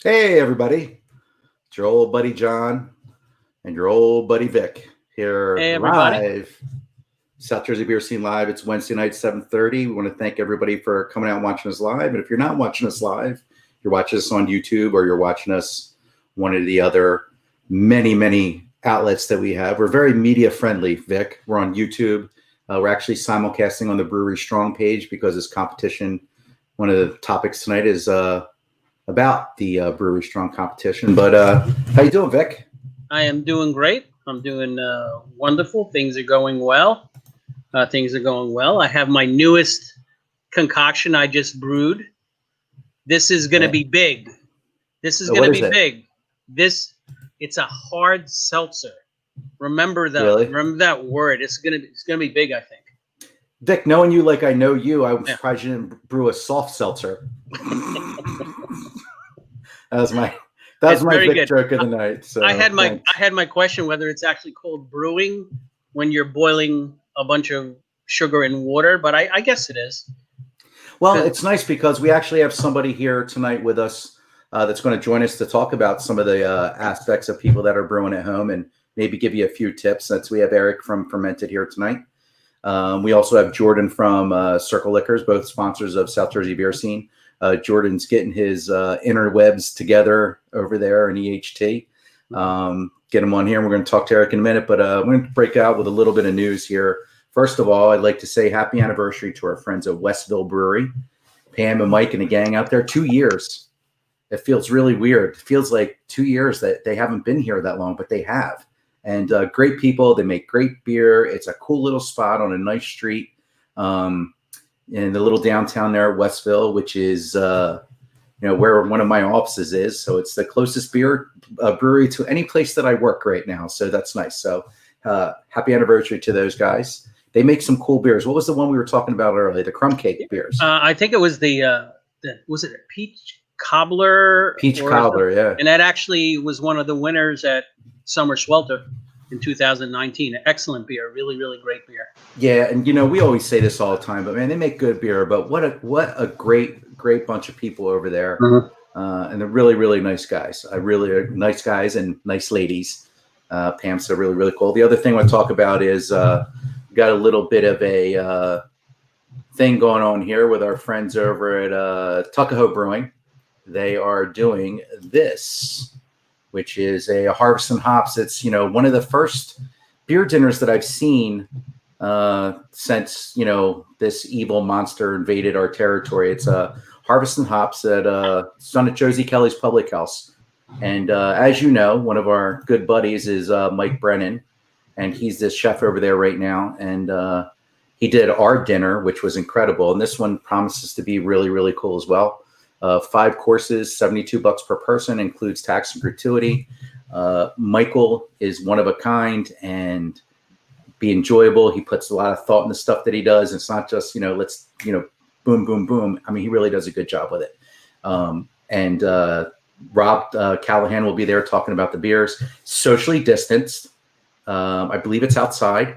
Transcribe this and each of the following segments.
Hey, everybody. It's your old buddy John and your old buddy Vic here Hey, everybody. live. South Jersey Beer Scene Live. It's Wednesday night, 7:30. We want to thank everybody for coming out and watching us live. And if you're not watching us live, you're watching us on YouTube or you're watching us one of the other many outlets that we have. We're very media friendly, Vic. We're on YouTube. We're actually simulcasting on the Brewery Strong page because this competition, one of the topics tonight is about the Brewery Strong competition. But how you doing, Vic? I am doing great. I'm doing wonderful. Things are going well. I have my newest concoction I just brewed. This is going to be big. This is going to be big. It's a hard seltzer. Remember that word. It's going to be big, I think. Vic, knowing you like I know you, I was surprised you didn't brew a soft seltzer. That was my Vic joke of the night. So I had my question whether it's actually called brewing when you're boiling a bunch of sugar in water, but I guess it is. Well, it's nice because we actually have somebody here tonight with us that's going to join us to talk about some of the aspects of people that are brewing at home and maybe give you a few tips. We have Eric from Fermented here tonight. We also have Jordan from Circle Liquors, both sponsors of South Jersey Beer Scene. Jordan's getting his interwebs together over there in EHT. Get him on here, and we're going to talk to Eric in a minute. But we're going to break out with a little bit of news here. First of all, I'd like to say happy anniversary to our friends at Westville Brewery, Pam and Mike and the gang out there. 2 years. It feels really weird. It feels like 2 years that they haven't been here that long, but they have. And great people. They make great beer. It's a cool little spot on a nice street in the little downtown there at Westville, which is where one of my offices is. So it's the closest beer brewery to any place that I work right now. So that's nice. So happy anniversary to those guys. They make some cool beers. What was the one we were talking about earlier? The crumb cake beers. I think it was was it a peach cobbler? Peach cobbler, yeah. And that actually was one of the winners at Summer Swelter in 2019. Excellent beer, really great beer. Yeah, and we always say this all the time, but man, they make good beer. But what a great bunch of people over there, and they're really nice guys. Really nice guys and nice ladies. Pam's so really cool. The other thing I want to talk about is we got a little bit of a thing going on here with our friends over at Tuckahoe Brewing. They are doing this, which is a Harvest and Hops. It's one of the first beer dinners that I've seen since this evil monster invaded our territory. It's a Harvest and Hops it's done at Josie Kelly's Public House, and as you know, one of our good buddies is Mike Brennan, and he's this chef over there right now, and he did our dinner, which was incredible, and this one promises to be really cool as well. 5 courses, $72 per person, includes tax and gratuity. Michael is one of a kind and be enjoyable. He puts a lot of thought in the stuff that he does. It's not just, let's, boom. I mean, he really does a good job with it. And Rob Callahan will be there talking about the beers. Socially distanced. I believe it's outside.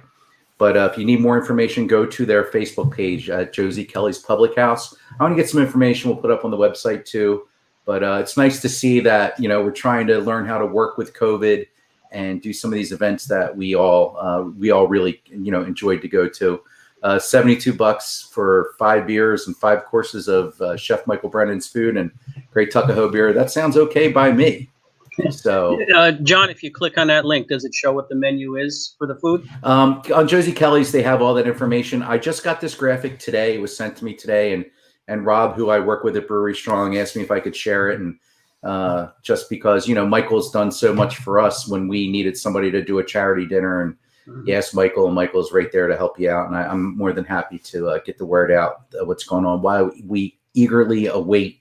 But if you need more information, go to their Facebook page at Josie Kelly's Public House. I want to get some information we'll put up on the website too. But it's nice to see that, we're trying to learn how to work with COVID and do some of these events that we all really, enjoyed to go to. $72 for 5 beers and 5 courses of Chef Michael Brennan's food and great Tuckahoe beer. That sounds okay by me. So, John, if you click on that link, does it show what the menu is for the food? On Josie Kelly's, they have all that information. I just got this graphic today. It was sent to me today, and Rob, who I work with at Brewery Strong, asked me if I could share it. And just because, Michael's done so much for us when we needed somebody to do a charity dinner, and he asked Michael, and Michael's right there to help you out. And I'm more than happy to get the word out what's going on, while we eagerly await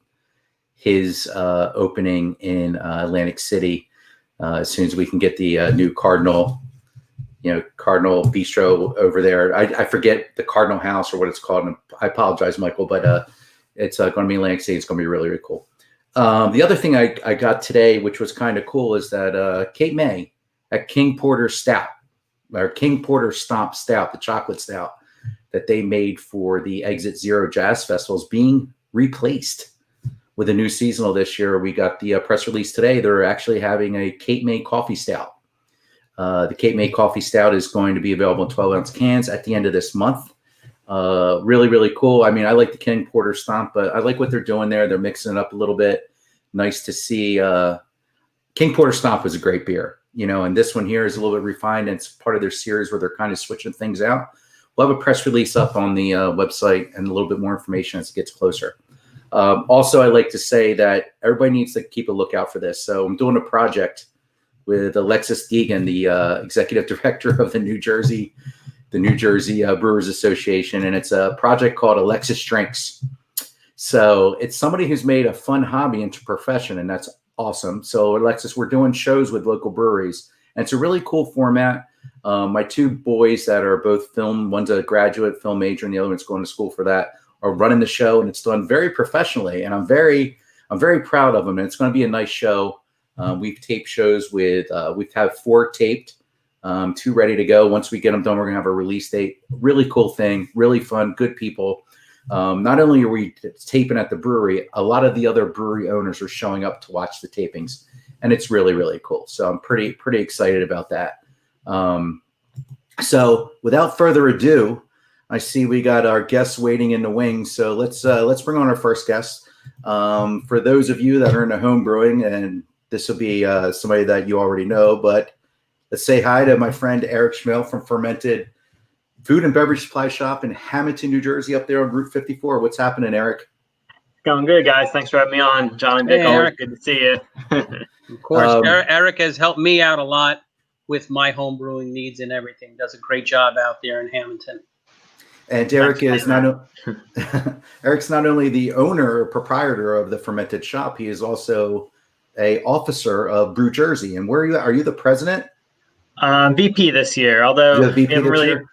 his opening in Atlantic City as soon as we can get the new Cardinal Bistro over there. I forget the Cardinal House or what it's called. And I apologize, Michael, but it's going to be Atlantic City. It's going to be really cool. The other thing I got today, which was kind of cool, is that Kate May at King Porter Stomp Stout, the chocolate stout that they made for the Exit Zero Jazz Festival, is being replaced with a new seasonal this year. We got the press release today. They're actually having a Cape May coffee stout. The Cape May coffee stout is going to be available in 12-ounce cans at the end of this month. Really, really cool. I mean, I like the King Porter Stomp, but I like what they're doing there. They're mixing it up a little bit. Nice to see. King Porter Stomp was a great beer, and this one here is a little bit refined. And it's part of their series where they're kind of switching things out. We'll have a press release up on the website and a little bit more information as it gets closer. Also, I like to say that everybody needs to keep a lookout for this. So I'm doing a project with Alexis Deegan, the executive director of the New Jersey Brewers Association, and it's a project called Alexis Drinks. So it's somebody who's made a fun hobby into profession, and that's awesome. So Alexis, we're doing shows with local breweries, and it's a really cool format. My two boys that are both film, one's a graduate film major and the other one's going to school for that, are running the show, and it's done very professionally, and I'm very proud of them, and it's going to be a nice show. We've taped shows with we've had 4 taped, 2 ready to go. Once we get them done, we're gonna have a release date. Really cool thing, really fun, good people. Not only are we taping at the brewery, a lot of the other brewery owners are showing up to watch the tapings, and it's really, really cool. So I'm pretty excited about that. So without further ado, I see we got our guests waiting in the wings. So let's bring on our first guest. For those of you that are into home brewing, and this will be somebody that you already know, but let's say hi to my friend Eric Schmehl from Fermented Food and Beverage Supply Shop in Hamilton, New Jersey, up there on Route 54. What's happening, Eric? Going good, guys. Thanks for having me on, John and Vic. Always Eric. good to see you. Of course, Eric has helped me out a lot with my home brewing needs and everything. Does a great job out there in Hamilton. And Eric is Eric's not only the owner or proprietor of the Fermented Shop, he is also a officer of Brew Jersey. And where are you? Are you the president? VP this year, although VP we haven't this really. year?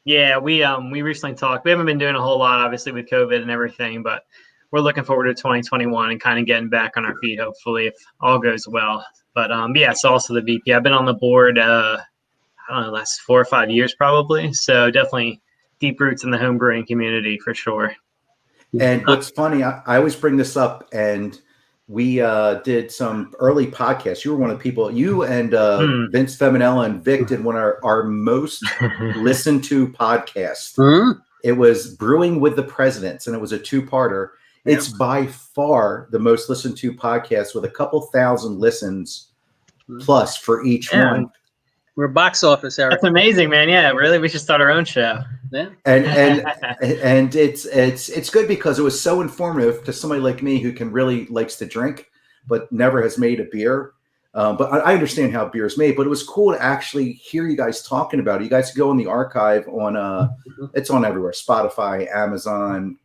Yeah, we recently talked. We haven't been doing a whole lot, obviously, with COVID and everything, but we're looking forward to 2021 and kind of getting back on our feet, hopefully, if all goes well. But yeah, it's also the VP. I've been on the board, I don't know, last 4 or 5 years probably. So definitely deep roots in the home brewing community for sure. And what's funny, I always bring this up, and we did some early podcasts. You were one of the people, you and Vince Feminella and Vic did one of our most listened to podcasts. It was Brewing with the Presidents, and it was a 2-parter. Yeah. It's by far the most listened to podcast with a couple thousand listens plus for each one. We're box office, Eric. That's amazing, man. Yeah, really, we should start our own show. Yeah. And it's good because it was so informative to somebody like me who likes to drink but never has made a beer. But I understand how beer is made, but it was cool to actually hear you guys talking about it. You guys go in the archive on it's on everywhere: Spotify, Amazon,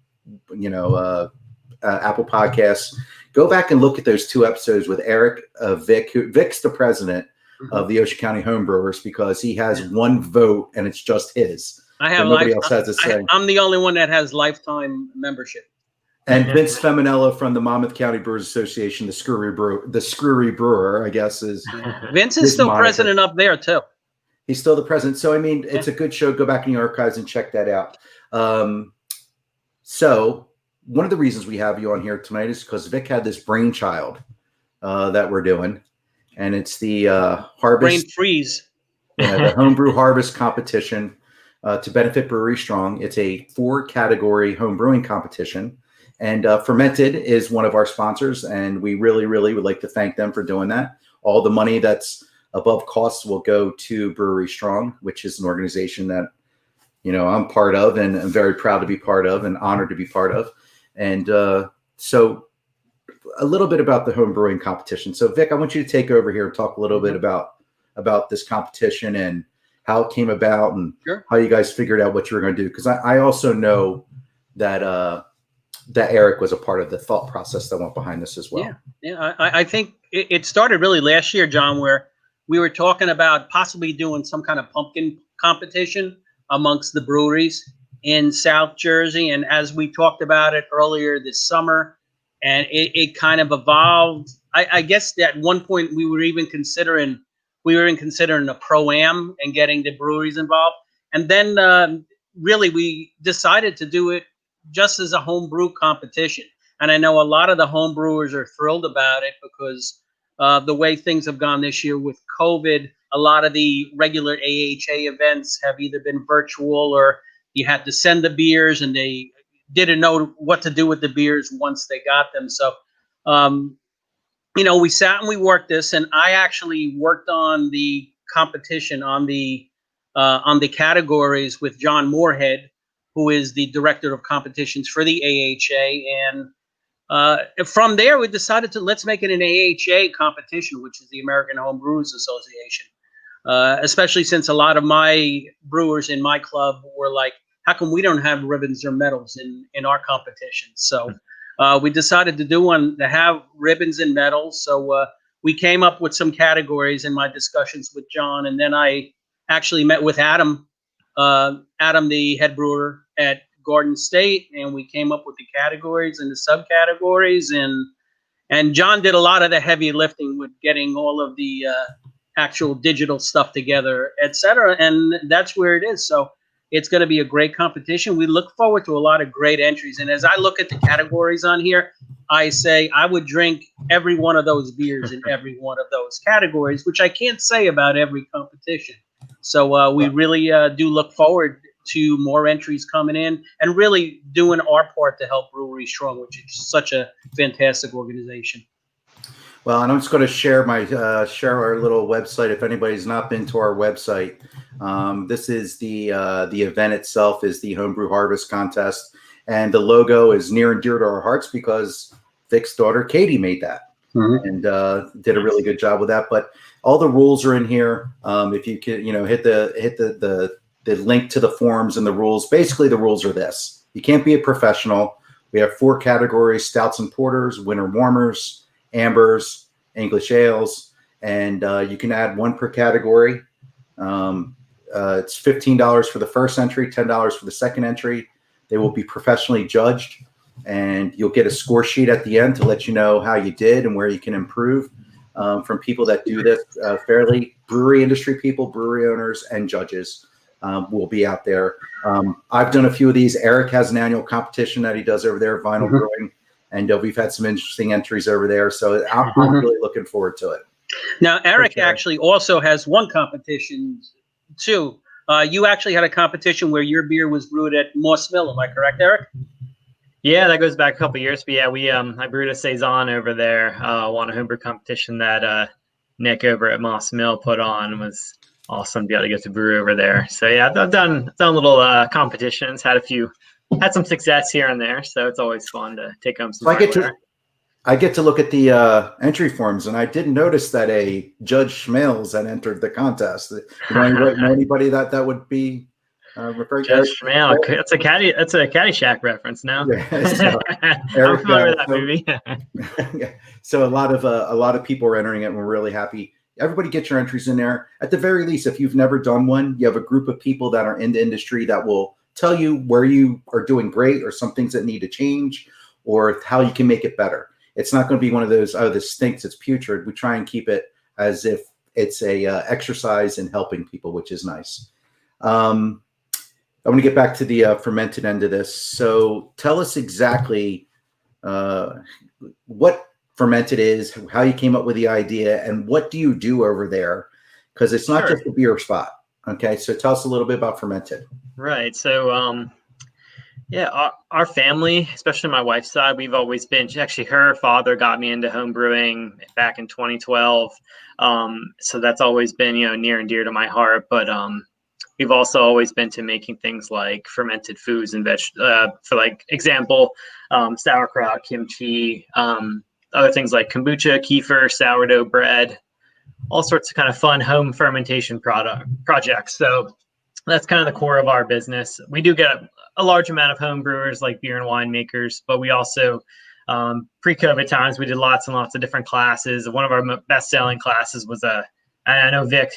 Apple Podcasts. Go back and look at those 2 episodes with Eric, Vic. Vic's the president of the Ocean County Homebrewers because he has 1 vote and it's just his. I have nobody else has a say. I'm the only one that has lifetime membership. And Vince Feminella from the Monmouth County Brewers Association, the Screwy Brewer, I guess is. Vince is still president up there too. He's still the president. So I mean, it's a good show. Go back in the archives and check that out. So one of the reasons we have you on here tonight is because Vic had this brainchild that we're doing, and it's the Harvest Brain freeze. The Homebrew Harvest competition to benefit Brewery Strong. It's a 4-category home brewing competition, and Fermented is one of our sponsors, and we really, really would like to thank them for doing that. All the money that's above costs will go to Brewery Strong, which is an organization that I'm part of, and I'm very proud to be part of, and honored to be part of. And so a little bit about the home brewing competition. So Vic, I want you to take over here and talk a little bit about this competition and how it came about and how you guys figured out what you were going to do. Because I also know that that Eric was a part of the thought process that went behind this as well. Yeah. I think it started really last year, John, where we were talking about possibly doing some kind of pumpkin competition amongst the breweries in South Jersey. And as we talked about it earlier this summer, and it kind of evolved. I guess at one point we were considering a pro-am and getting the breweries involved. And then really we decided to do it just as a home brew competition. And I know a lot of the home brewers are thrilled about it because the way things have gone this year with COVID, a lot of the regular AHA events have either been virtual or you had to send the beers and they didn't know what to do with the beers once they got them. So, we sat and we worked this, and I actually worked on the competition on the categories with John Moorhead, who is the director of competitions for the AHA. And from there, we decided to let's make it an AHA competition, which is the American Home Brewers Association. Especially since a lot of my brewers in my club were like, how come we don't have ribbons or medals in our competition? So we decided to do one to have ribbons and medals. So we came up with some categories in my discussions with John. And then I actually met with Adam, the head brewer at Garden State, and we came up with the categories and the subcategories. And John did a lot of the heavy lifting with getting all of the actual digital stuff together, et cetera. And that's where it is. So it's going to be a great competition. We look forward to a lot of great entries. And as I look at the categories on here, I say I would drink every one of those beers in every one of those categories, which I can't say about every competition. So we really do look forward to more entries coming in and really doing our part to help Brewery Strong, which is such a fantastic organization. Well, and I'm just going to share our little website. If anybody's not been to our website, this is the event itself is the Homebrew Harvest contest, and the logo is near and dear to our hearts because Vic's daughter Katie made that and did a really good job with that. But all the rules are in here. If you can, hit the link to the forums and the rules. Basically, the rules are this: you can't be a professional. We have 4 categories: stouts and porters, winter warmers, ambers, English ales, and you can add 1 per category. It's $15 for the first entry, $10 for the second entry. They will be professionally judged, and you'll get a score sheet at the end to let you know how you did and where you can improve from people that do this fairly. Brewery industry people, brewery owners, and judges will be out there. I've done a few of these. Eric has an annual competition that he does over there, Vinyl Brewing. And we've had some interesting entries over there. So I'm really looking forward to it. Now, Eric actually also has one competition, too. You actually had a competition where your beer was brewed at Moss Mill. Am I correct, Eric? Yeah, that goes back a couple of years. But yeah, I brewed a Saison over there. Won a homebrew competition that Nick over at Moss Mill put on. It was awesome to be able to get to brew over there. So yeah, I've done little competitions, had some success here and there, so it's always fun to take home some. I get to look at the entry forms, and I did notice that a Judge Schmehl had entered the contest. Know anybody that would be referring to? Judge Schmehl. That's a Caddyshack reference now. Yeah, so, I'm familiar with that movie. Yeah. So a lot of people are entering it, and we're really happy. Everybody get your entries in there. At the very least, if you've never done one, you have a group of people that are in the industry that will tell you where you are doing great or some things that need to change or how you can make it better. It's not going to be one of those, oh, this stinks, it's putrid. We try and keep it as if it's a exercise in helping people, which is nice. I want to get back to the fermented end of this. So tell us exactly what fermented is, how you came up with the idea, and what do you do over there? Because it's not just a beer spot. Okay, so tell us a little bit about fermented. Right. So, our family, especially my wife's side, we've always been. Actually, her father got me into home brewing back in 2012. So that's always been, near and dear to my heart. But we've also always been to making things like fermented foods and for like example, sauerkraut, kimchi, other things like kombucha, kefir, sourdough bread, all sorts of kind of fun home fermentation projects. So that's kind of the core of our business. We do get a large amount of home brewers like beer and wine makers, but we also, pre-COVID times, we did lots and lots of different classes. One of our best-selling classes was I know Vic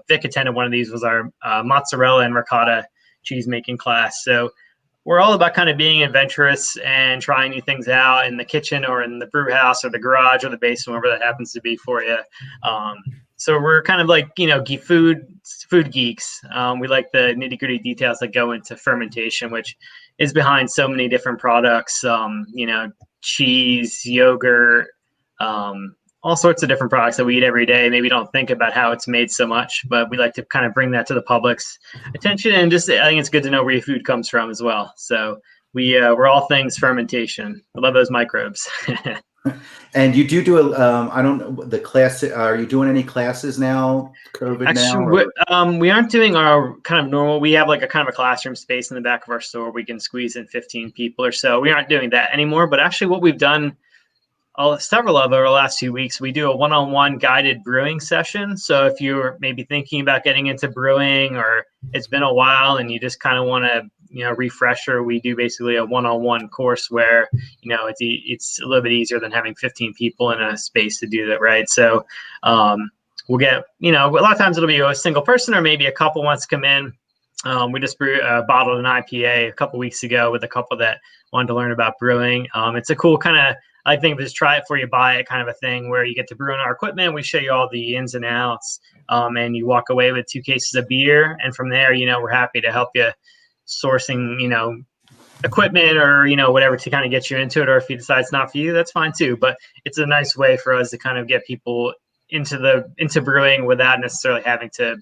attended one of these, was our mozzarella and ricotta cheese making class. So we're all about kind of being adventurous and trying new things out in the kitchen or in the brew house or the garage or the basement, wherever that happens to be for you. So we're kind of like, food geeks. We like the nitty gritty details that go into fermentation, which is behind so many different products. cheese, yogurt, all sorts of different products that we eat every day. Maybe don't think about how it's made so much, but we like to kind of bring that to the public's attention. And just, I think it's good to know where your food comes from as well. So we're all things fermentation. I love those microbes. And you do I don't know the class. Are you doing any classes now? COVID Actually, now? we aren't doing our kind of normal. We have like a kind of a classroom space in the back of our store. We can squeeze in 15 people or so. We aren't doing that anymore. But actually, what we've done several of over the last few weeks, we do a one-on-one guided brewing session. So if you're maybe thinking about getting into brewing, or it's been a while and you just kind of want to, refresher, we do basically a one-on-one course where, it's a little bit easier than having 15 people in a space to do that, right? So we'll get, a lot of times it'll be a single person or maybe a couple wants to come in. We just bottled an IPA a couple weeks ago with a couple that wanted to learn about brewing. It's a cool kind of, I think, just try it before you buy it kind of a thing where you get to brew in our equipment. We show you all the ins and outs, and you walk away with 2 cases of beer. And from there, we're happy to help you sourcing, equipment or, whatever to kind of get you into it. Or if you decide it's not for you, that's fine too. But it's a nice way for us to kind of get people into brewing without necessarily having to,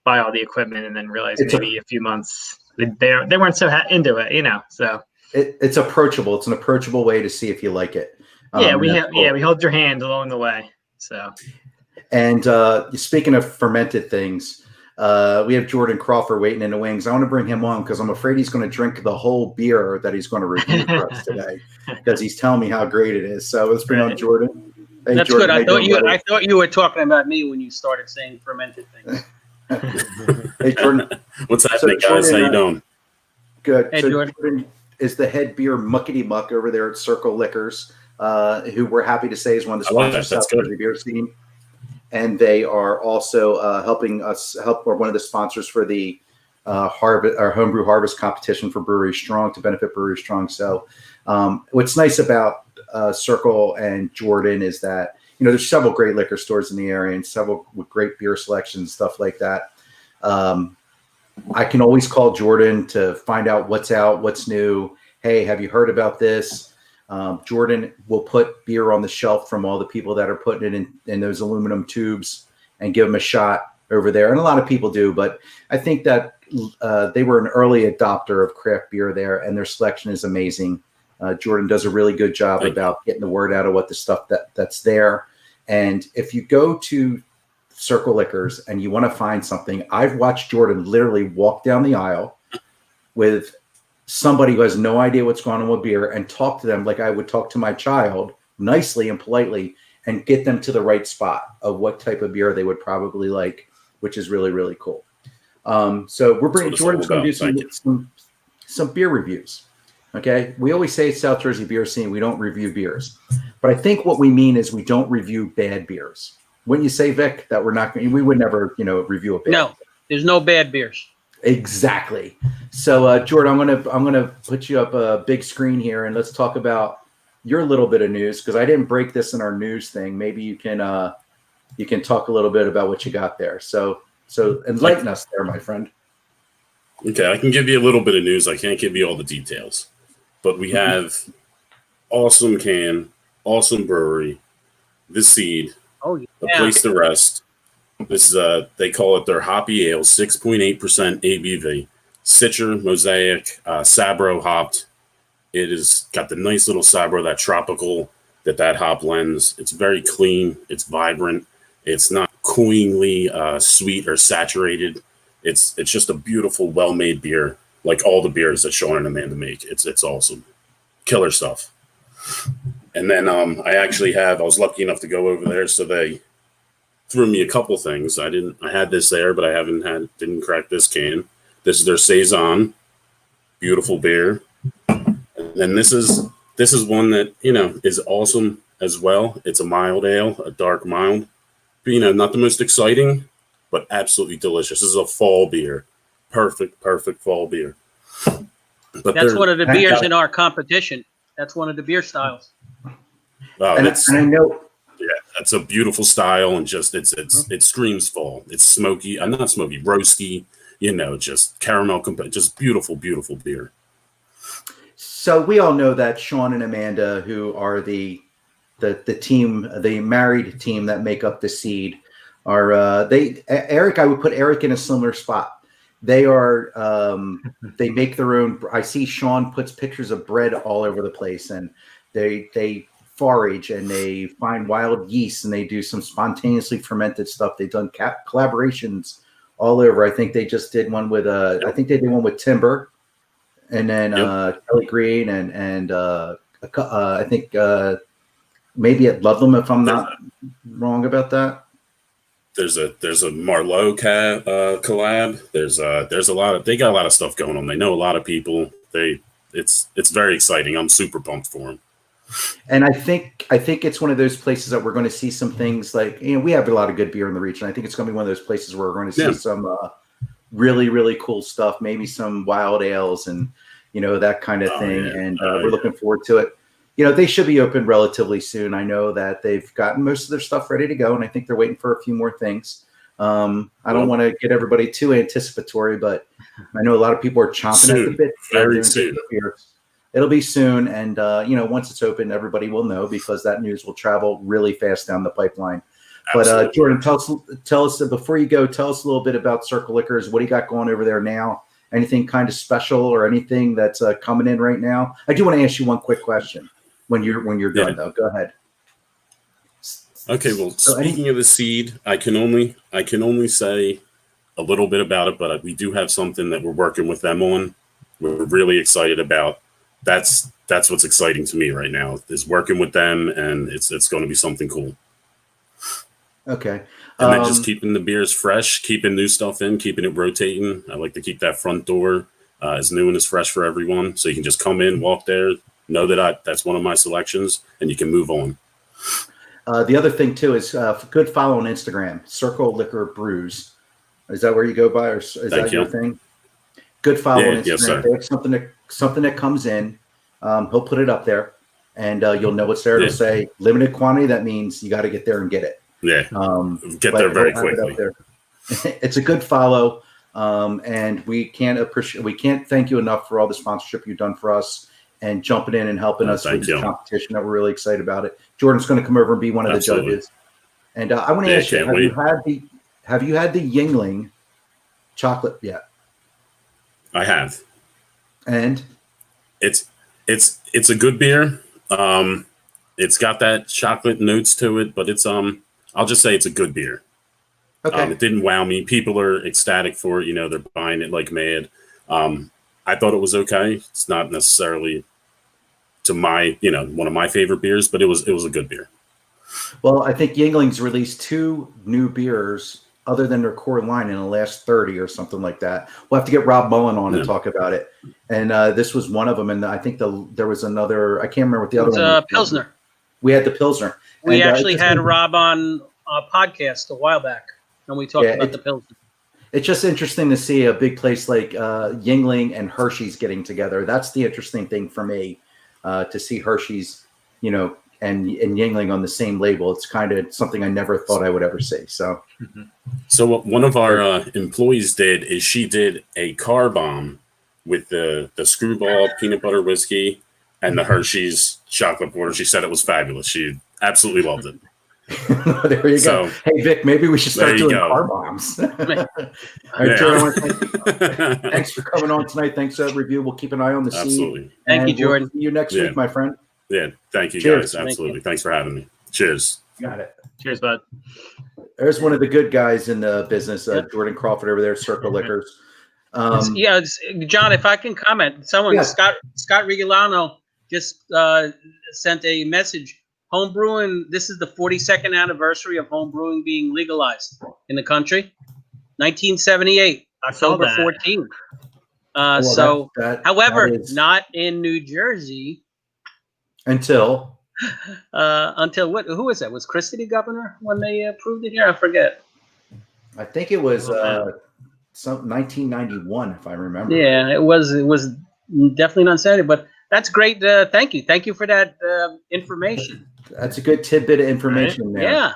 buy all the equipment and then realize maybe a few months they weren't so into it, so. It's approachable. It's an approachable way to see if you like it. We hold your hand along the way. So, and speaking of fermented things, we have Jordan Crawford waiting in the wings. I want to bring him on because I'm afraid he's going to drink the whole beer that he's going to review for us today because he's telling me how great it is. So let's bring on Jordan. Hey, that's Jordan, good. I thought you were talking about me when you started saying fermented things. Hey, Jordan. What's happening, guys? How you doing? Good. Hey, so Jordan is the head beer muckety muck over there at Circle Liquors, who we're happy to say is one of the sponsors of the beer scene. And they are also helping us or one of the sponsors for the Homebrew Harvest competition for Brewery Strong to benefit Brewery Strong. So what's nice about Circle and Jordan is that, there's several great liquor stores in the area and several with great beer selections, stuff like that. I can always call Jordan to find out what's out, what's new. Hey, have you heard about this? Jordan will put beer on the shelf from all the people that are putting it in those aluminum tubes and give them a shot over there. And a lot of people do, but I think that they were an early adopter of craft beer there, and their selection is amazing. Jordan does a really good job about getting the word out of what the stuff that's there. And if you go to Circle Liquors and you want to find something, I've watched Jordan literally walk down the aisle with somebody who has no idea what's going on with beer and talk to them like I would talk to my child, nicely and politely, and get them to the right spot of what type of beer they would probably like, which is really, really cool. So we're bringing Jordan's going to do some beer reviews. Okay. We always say it's South Jersey beer scene. We don't review beers, but I think what we mean is we don't review bad beers. Wouldn't you say, Vic, that we would never, review a bad No, there's no bad beers. Exactly. So, Jordan, I'm gonna put you up a big screen here, and let's talk about your little bit of news because I didn't break this in our news thing. Maybe you can talk a little bit about what you got there. So enlighten us there, my friend. Okay, I can give you a little bit of news. I can't give you all the details, but we have awesome can, awesome brewery, The Seed, Oh yeah, A Place to Rest. This is they call it their Hoppy Ale, 6.8% ABV, Citra, Mosaic, Sabro hopped. It has got the nice little Sabro, that tropical that hop lends. It's very clean. It's vibrant. It's not cloyingly sweet or saturated. It's just a beautiful, well-made beer, like all the beers that Sean and Amanda make. It's awesome, killer stuff. And then I was lucky enough to go over there, so they threw me a couple things. I had this there, but I didn't crack this can. This is their Saison, beautiful beer. And then this is one that, is awesome as well. It's a mild ale, a dark mild. But, not the most exciting, but absolutely delicious. This is a fall beer. Perfect fall beer. But that's one of the beers in our competition. That's one of the beer styles. And I know. Yeah, that's a beautiful style, and just it screams fall. It's smoky. Not smoky, roasty. Just caramel. Just beautiful beer. So we all know that Sean and Amanda, who are the team, the married team that make up the seed, are Eric. I would put Eric in a similar spot. They are they make their own. I see Sean puts pictures of bread all over the place, and they forage and they find wild yeast and they do some spontaneously fermented stuff. They've done collaborations all over. I think they just did one with I think they did one with Timber, and then Kelly Green and I think maybe at Ludlam, if I'm not wrong about that. There's a Marlowe collab. There's a lot of, they got a lot of stuff going on. They know a lot of people. It's very exciting. I'm super pumped for them. And I think it's one of those places that we're going to see some things like, we have a lot of good beer in the region. I think it's going to be one of those places where we're going to see some really, really cool stuff, maybe some wild ales and, that kind of thing. Yeah. And we're looking forward to it. They should be open relatively soon. I know that they've gotten most of their stuff ready to go, and I think they're waiting for a few more things. I don't want to get everybody too anticipatory, but I know a lot of people are chomping at the bit. Very soon. It'll be soon, and once it's open, everybody will know because that news will travel really fast down the pipeline. Absolutely. But Jordan, tell us before you go, tell us a little bit about Circle Liquors. What do you got going over there now? Anything kind of special or anything that's coming in right now? I do want to ask you one quick question when you're done, though. Go ahead. Okay. Well, speaking of the seed, I can only say a little bit about it, but we do have something that we're working with them on. We're really excited about. That's what's exciting to me right now is working with them, and it's going to be something cool. Okay. And then just keeping the beers fresh, keeping new stuff in, keeping it rotating. I like to keep that front door as new and as fresh for everyone, so you can just come in, walk there, know that that's one of my selections, and you can move on. The other thing too is good follow on Instagram, Circle Liquor Brews. Is that where you go by, or is that your thing? Good follow on Instagram. Yes, sir. They have something that comes in. He'll put it up there, and you'll know it's there. It'll say limited quantity. That means you got to get there and get it. Yeah, get there very quickly. It's a good follow, and we can't thank you enough for all the sponsorship you've done for us and jumping in and helping us with this competition. That we're really excited about it. Jordan's going to come over and be one of the judges. And I want to ask you: have you had the Yuengling chocolate yet? I have, and it's a good beer. It's got that chocolate notes to it, but it's I'll just say it's a good beer. Okay. It didn't wow me. People are ecstatic for it. They're buying it like mad. I thought it was okay. It's not necessarily to my, one of my favorite beers, but it was a good beer. Well, I think Yuengling's released 2 new beers other than their core line in the last 30 or something like that. We'll have to get Rob Mullen on and talk about it. And this was one of them. And I think there was another, I can't remember what the other one was. Pilsner. We had the Pilsner. We actually had Rob on a podcast a while back, and we talked about the Pilsner. It's just interesting to see a big place like Yuengling and Hershey's getting together. That's the interesting thing for me, to see Hershey's, and Yuengling on the same label. It's kind of something I never thought I would ever see. So, So what one of our employees did is she did a car bomb with the Screwball peanut butter whiskey and the Hershey's chocolate porter. She said it was fabulous. She absolutely loved it. There you go. Hey, Vic, maybe we should start doing car bombs. All right, Jordan, thanks for coming on tonight. Thanks for that review. We'll keep an eye on the Absolutely. seed. Thank you, Jordan. We'll see you next week, my friend. Yeah, thank you, Cheers. guys. Absolutely. Thanks for having me. Cheers. Got it. Cheers, bud. There's one of the good guys in the business, Jordan Crawford over there, Circle Liquors. John, if I can comment, Scott Rigolano just sent a message. Homebrewing, this is the 42nd anniversary of homebrewing being legalized in the country. 1978, October 14th. However, not in New Jersey. Until what? Who was that? Was Christie the governor when they approved it here? I forget. I think it was 1991, if I remember. Yeah, it was definitely not Saturday, but that's great. Thank you for that information. That's a good tidbit of information there. Yeah.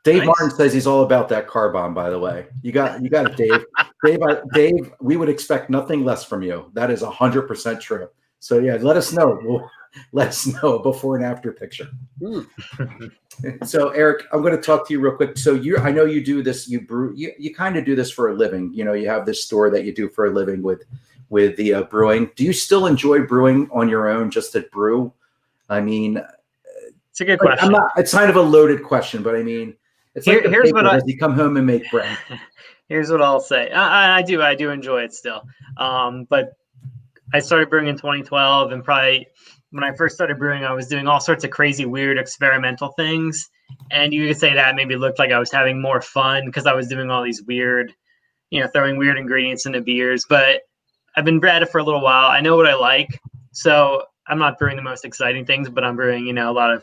Dave Martin says he's all about that car bomb, by the way. You got it, Dave. Dave, we would expect nothing less from you. That is 100% true. So yeah, let us know. Let us know a before and after picture. So Eric, I'm going to talk to you real quick. So I know you do this. You brew. You kind of do this for a living. You know, you have this store that you do for a living with the brewing. Do you still enjoy brewing on your own, just to brew? I mean, it's a good question. It's kind of a loaded question, but I mean, it's like here's what does he come home and make bread? Here's what I'll say. I do enjoy it still. But I started brewing in 2012, and probably when I first started brewing, I was doing all sorts of crazy, weird, experimental things. And you could say that maybe looked like I was having more fun because I was doing all these weird, throwing weird ingredients into beers. But I've been at it for a little while. I know what I like. So I'm not brewing the most exciting things, but I'm brewing, a lot of,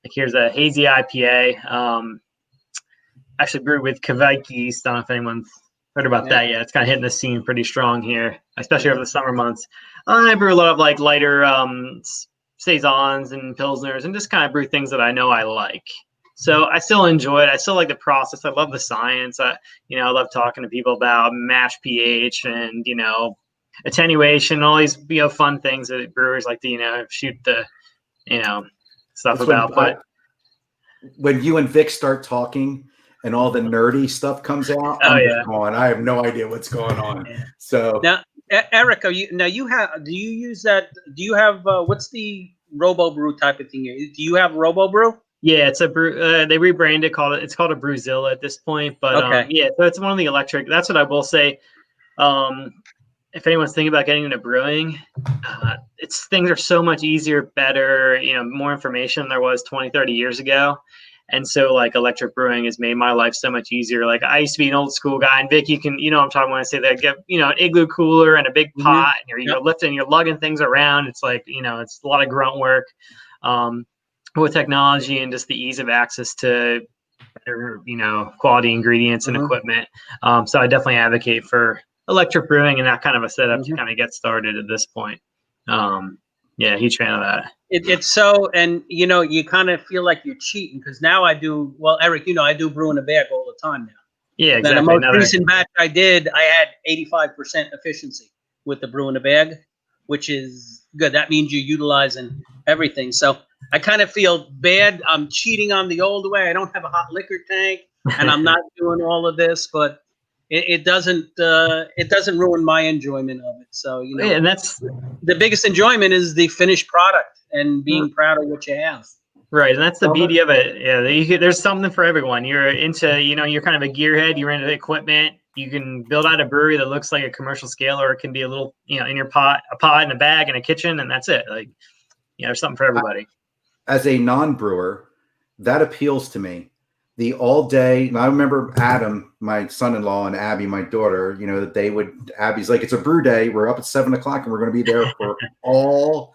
like, here's a hazy IPA. Actually brewed with Kvike yeast. I don't know if anyone's heard about that yet. It's kind of hitting the scene pretty strong here, especially over the summer months. I brew a lot of like lighter saisons and pilsners, and just kind of brew things that I know I like. So I still enjoy it. I still like the process. I love the science. I love talking to people about mash pH and attenuation, all these fun things that brewers like to shoot the stuff about. But when you and Vic start talking and all the nerdy stuff comes out, just going, I have no idea what's going on. Yeah. So now, Eric, do you have what's the Robo Brew type of thing? Do you have Robo Brew? Yeah, it's a brew. They rebranded it's called a Brewzilla at this point. But so it's one of the electric. That's what I will say. If anyone's thinking about getting into brewing, things are so much easier, better, more information than there was 20, 30 years ago. And so like electric brewing has made my life so much easier. Like I used to be an old school guy, and Vic, you can, I'm talking when I say that, get, an igloo cooler and a big pot, and you're lifting, you're lugging things around. It's like, it's a lot of grunt work with technology and just the ease of access to better, quality ingredients and equipment. So I definitely advocate for electric brewing and that kind of a setup to kind of get started at this point. Huge fan of that. It's so, and you kind of feel like you're cheating because now I do, well, Eric, I do brew in a bag all the time now. Yeah, exactly. The most recent batch I did, I had 85% efficiency with the brew in a bag, which is good. That means you're utilizing everything. So I kind of feel bad. I'm cheating on the old way. I don't have a hot liquor tank, and I'm not doing all of this, but it doesn't ruin my enjoyment of it. So and that's the biggest enjoyment is the finished product and being proud of what you have. Right, and that's the beauty of it. Yeah, there's something for everyone. You're into, you're kind of a gearhead. You're into equipment. You can build out a brewery that looks like a commercial scale, or it can be a little, in your pot, a pod in a bag in a kitchen, and that's it. Like, there's something for everybody. As a non-brewer, that appeals to me. The all day, and I remember Adam, my son-in-law, and Abby, my daughter, Abby's like, it's a brew day. We're up at 7:00 and we're going to be there for all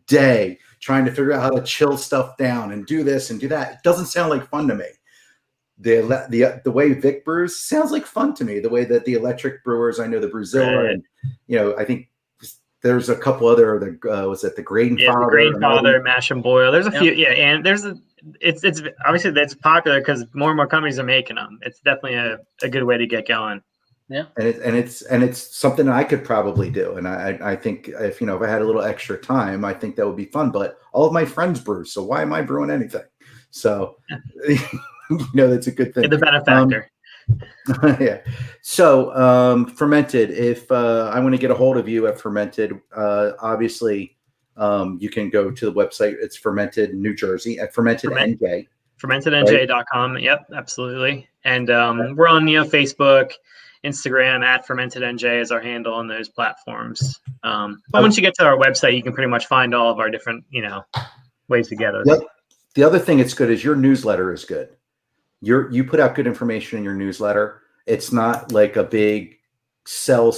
day trying to figure out how to chill stuff down and do this and do that. It doesn't sound like fun to me. The way Vic brews sounds like fun to me. The way that the electric brewers, I know the Brewzilla, and I think there's a couple other, the Grain Father? The Grain Father, Mash and Boil. There's a few, and there's it's obviously that's popular because more and more companies are making them. It's definitely a good way to get going. Yeah, and it's something I could probably do, and I think if I had a little extra time, I think that would be fun. But all of my friends brew, so why am I brewing anything? So that's a good thing. The benefactor. Yeah. So Fermented. If I want to get a hold of you at Fermented, obviously you can go to the website. It's Fermented New Jersey at Fermented NJ. FermentedNJ.com. Right? Yep, absolutely. And we're on Facebook, Instagram at FermentedNJ is our handle on those platforms. But once you get to our website, you can pretty much find all of our different, ways to get us. Yep. The other thing that's good is your newsletter is good. You put out good information in your newsletter. It's not like a big sell.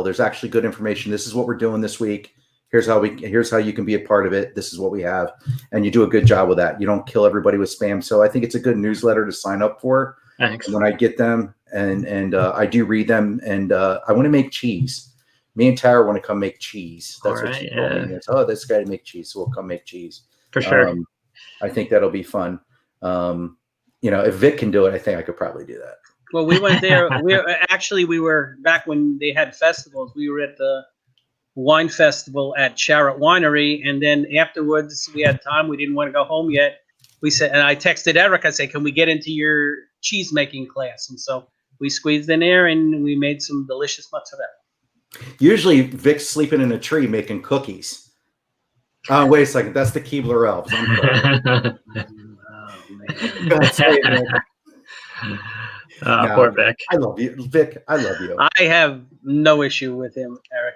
There's actually good information. This is what we're doing this week. Here's how you can be a part of it. This is what we have. And you do a good job with that. You don't kill everybody with spam. So I think it's a good newsletter to sign up for. Thanks. When I get them and I do read them, and I want to make cheese. Me and Tara want to come make cheese. That's what she told me. It's, this guy to make cheese. So we'll come make cheese. For sure. I think that'll be fun. If Vic can do it, I think I could probably do that. Well, we went there. We were back when they had festivals. We were at the wine festival at Charrot Winery, and then afterwards we had time. We didn't want to go home yet. We said, and I texted Eric. I said, "Can we get into your cheese making class?" And so we squeezed in there, and we made some delicious mozzarella. Usually, Vic's sleeping in a tree making cookies. Wait a second, that's the Keebler elves. I'm sorry. Go ahead, say it, Vic. No, Poor Vic. I love you, Vic. I love you. I have no issue with him, Eric.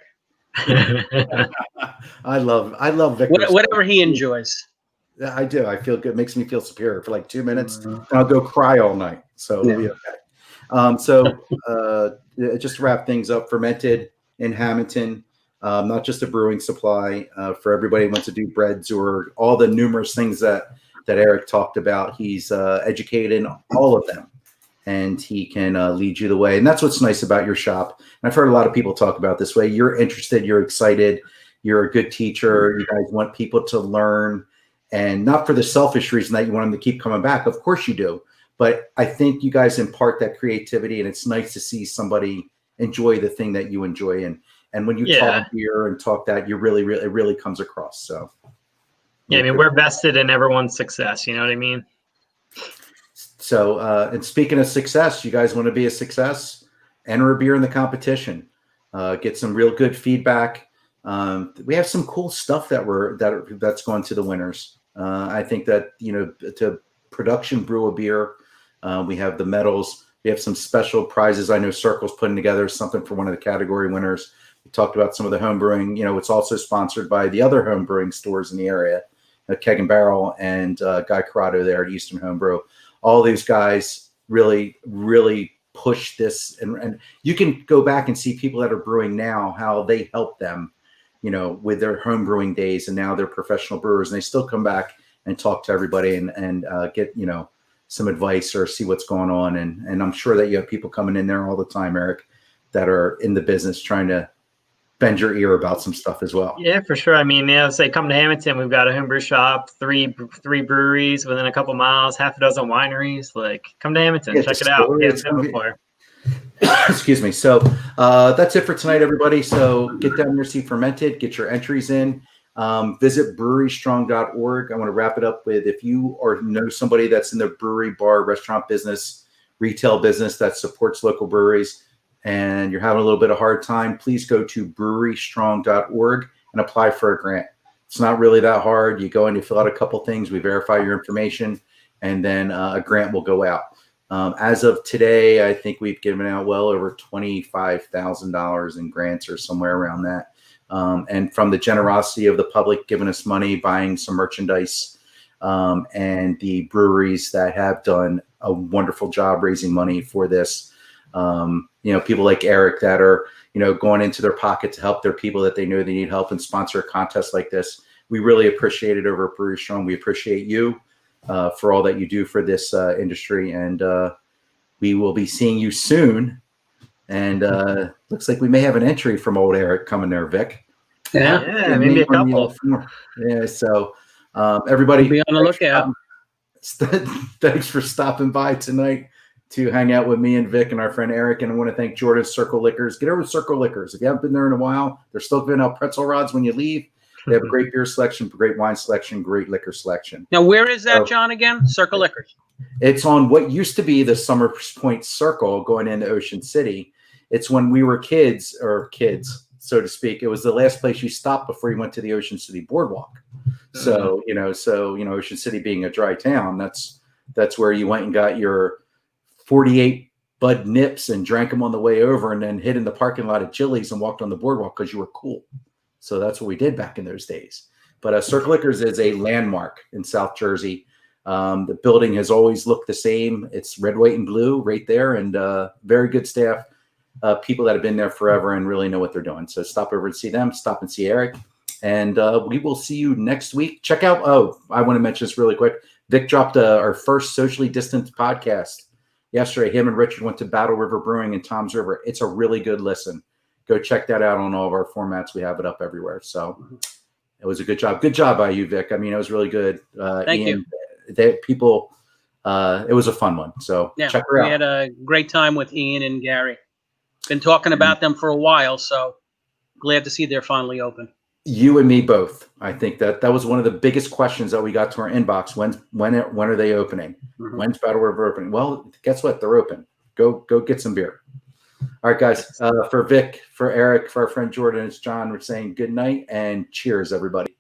I love Vic. Whatever he enjoys. I do. I feel good. It makes me feel superior for like 2 minutes. And I'll go cry all night. So it'll be okay. Just to wrap things up, Fermented in Hamilton, not just a brewing supply for everybody who wants to do breads or all the numerous things that Eric talked about. He's educated in all of them, and he can lead you the way. And that's what's nice about your shop. And I've heard a lot of people talk about this way. You're interested. You're excited. You're a good teacher. You guys want people to learn. And not for the selfish reason that you want them to keep coming back. Of course you do. But I think you guys impart that creativity, and it's nice to see somebody enjoy the thing that you enjoy. And when you talk beer and talk that, it really comes across. So, yeah, I mean, we're vested in everyone's success. You know what I mean? So, and speaking of success, you guys want to be a success? Enter a beer in the competition. Get some real good feedback. We have some cool stuff that's going to the winners. I think that, to production brew a beer, we have the medals. We have some special prizes. I know Circle's putting together something for one of the category winners. We talked about some of the home brewing. It's also sponsored by the other home brewing stores in the area, Keg and Barrel and Guy Corrado there at Eastern Homebrew. All these guys really, really push this. And you can go back and see people that are brewing now, how they help them, with their home brewing days, and now they're professional brewers, and they still come back and talk to everybody and get, some advice or see what's going on. And I'm sure that you have people coming in there all the time, Eric, that are in the business trying to bend your ear about some stuff as well. Yeah, for sure. I mean, say come to Hamilton, we've got a homebrew shop, three breweries within a couple miles, half a dozen wineries. Like, come to Hamilton, check it out. Excuse me. So that's it for tonight, everybody. So get down there, see Fermented, get your entries in. Visit brewerystrong.org. I want to wrap it up with, if you know somebody that's in the brewery, bar, restaurant business, retail business that supports local breweries, and you're having a little bit of hard time, please go to brewerystrong.org and apply for a grant. It's not really that hard. You go and you fill out a couple things. We verify your information, and then a grant will go out. As of today, I think we've given out well over $25,000 in grants or somewhere around that. And from the generosity of the public giving us money, buying some merchandise, and the breweries that have done a wonderful job raising money for this. People like Eric that are, going into their pocket to help their people that they know they need help and sponsor a contest like this. We really appreciate it over at Brewery Strong. We appreciate you for all that you do for this industry. And we will be seeing you soon. And looks like we may have an entry from old Eric coming there, Vic. Yeah, maybe a couple. Yeah, so everybody, be on the lookout. Thanks for stopping by tonight to hang out with me and Vic and our friend Eric. And I want to thank Jordan Circle Liquors. Get over to Circle Liquors. If you haven't been there in a while, they're still giving out pretzel rods when you leave. They have a great beer selection, great wine selection, great liquor selection. Now, where is that, John, again? Circle Liquors. It's on what used to be the Summers Point Circle going into Ocean City. It's when we were kids, so to speak. It was the last place you stopped before you went to the Ocean City Boardwalk. So, Ocean City being a dry town, that's where you went and got your 48 Bud Nips and drank them on the way over, and then hid in the parking lot at Chili's and walked on the boardwalk because you were cool. So that's what we did back in those days. But Circle Liquors is a landmark in South Jersey. The building has always looked the same. It's red, white, and blue right there, and very good staff, people that have been there forever and really know what they're doing. So stop over and see them. Stop and see Eric. And we will see you next week. Check out, I want to mention this really quick. Vic dropped our first socially distanced podcast yesterday. Him and Richard went to Battle River Brewing in Toms River. It's a really good listen. Go check that out on all of our formats. We have it up everywhere. So it was a good job. Good job by you, Vic. I mean, it was really good. Thank you. It was a fun one. So check her out. We had a great time with Ian and Gary. Been talking about them for a while. So glad to see they're finally open. You and me both. I think that was one of the biggest questions that we got to our inbox. When are they opening? Mhm. When's Battle River opening? Well, guess what? They're open. Go get some beer. All right, guys. For Vic, for Eric, for our friend Jordan, it's John. We're saying good night and cheers, everybody.